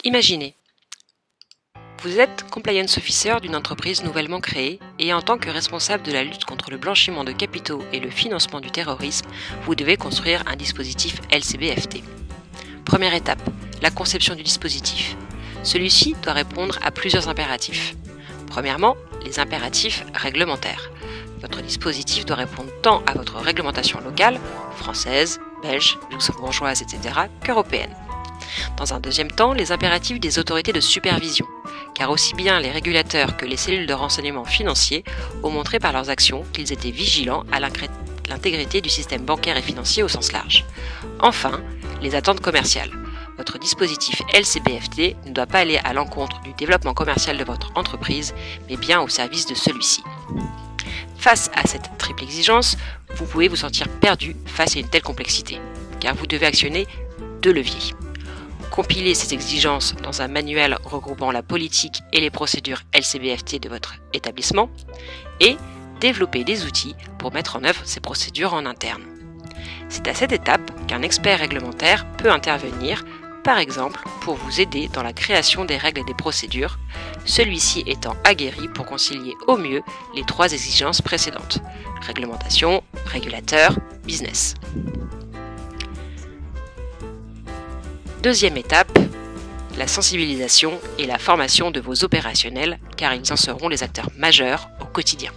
Imaginez, vous êtes compliance officer d'une entreprise nouvellement créée et en tant que responsable de la lutte contre le blanchiment de capitaux et le financement du terrorisme, vous devez construire un dispositif LCBFT. Première étape, la conception du dispositif. Celui-ci doit répondre à plusieurs impératifs. Premièrement, les impératifs réglementaires. Votre dispositif doit répondre tant à votre réglementation locale, française, belge, luxembourgeoise, etc., qu'européenne. Dans un deuxième temps, les impératifs des autorités de supervision, car aussi bien les régulateurs que les cellules de renseignement financier ont montré par leurs actions qu'ils étaient vigilants à l'intégrité du système bancaire et financier au sens large. Enfin, les attentes commerciales. Votre dispositif LCBFT ne doit pas aller à l'encontre du développement commercial de votre entreprise, mais bien au service de celui-ci. Face à cette triple exigence, vous pouvez vous sentir perdu face à une telle complexité, car vous devez actionner deux leviers. Compiler ces exigences dans un manuel regroupant la politique et les procédures LCBFT de votre établissement et développer des outils pour mettre en œuvre ces procédures en interne. C'est à cette étape qu'un expert réglementaire peut intervenir, par exemple pour vous aider dans la création des règles et des procédures, celui-ci étant aguerri pour concilier au mieux les trois exigences précédentes: réglementation, régulateur, business. Deuxième étape, la sensibilisation et la formation de vos opérationnels, car ils en seront les acteurs majeurs au quotidien.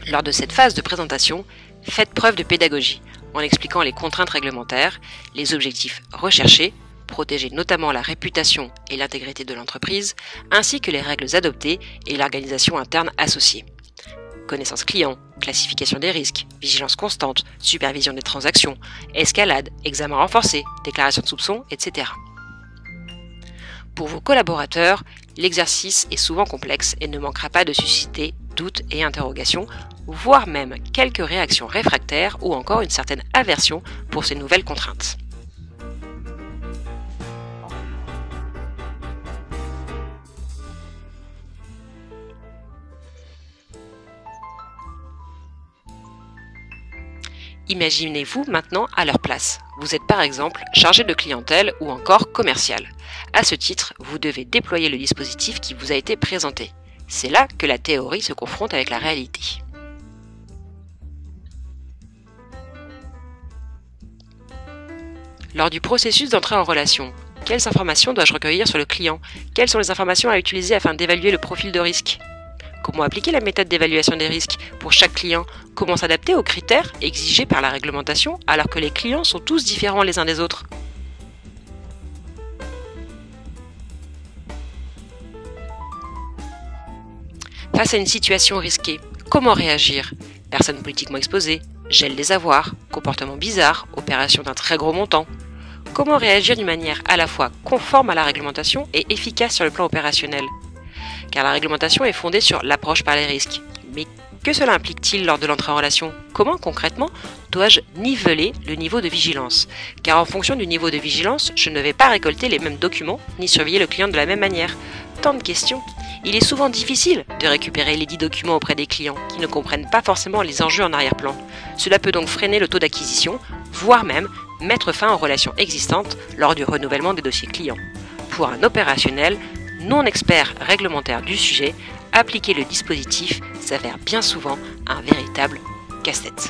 Lors de cette phase de présentation, faites preuve de pédagogie en expliquant les contraintes réglementaires, les objectifs recherchés, protéger notamment la réputation et l'intégrité de l'entreprise, ainsi que les règles adoptées et l'organisation interne associée. Connaissance client, classification des risques, vigilance constante, supervision des transactions, escalade, examen renforcé, déclaration de soupçons, etc. Pour vos collaborateurs, l'exercice est souvent complexe et ne manquera pas de susciter doutes et interrogations, voire même quelques réactions réfractaires ou encore une certaine aversion pour ces nouvelles contraintes. Imaginez-vous maintenant à leur place. Vous êtes par exemple chargé de clientèle ou encore commercial. À ce titre, vous devez déployer le dispositif qui vous a été présenté. C'est là que la théorie se confronte avec la réalité. Lors du processus d'entrée en relation, quelles informations dois-je recueillir sur le client? Quelles sont les informations à utiliser afin d'évaluer le profil de risque? Comment appliquer la méthode d'évaluation des risques pour chaque client? Comment s'adapter aux critères exigés par la réglementation alors que les clients sont tous différents les uns des autres? Face à une situation risquée, comment réagir? Personne politiquement exposée, gel des avoirs, comportement bizarre, opération d'un très gros montant. Comment réagir d'une manière à la fois conforme à la réglementation et efficace sur le plan opérationnel? Car la réglementation est fondée sur l'approche par les risques. Mais que cela implique-t-il lors de l'entrée en relation? Comment concrètement dois-je niveler le niveau de vigilance? Car en fonction du niveau de vigilance, je ne vais pas récolter les mêmes documents ni surveiller le client de la même manière. Tant de questions. Il est souvent difficile de récupérer les 10 documents auprès des clients qui ne comprennent pas forcément les enjeux en arrière-plan. Cela peut donc freiner le taux d'acquisition, voire même mettre fin aux relations existantes lors du renouvellement des dossiers clients. Pour un opérationnel non expert réglementaire du sujet, appliquer le dispositif s'avère bien souvent un véritable casse-tête.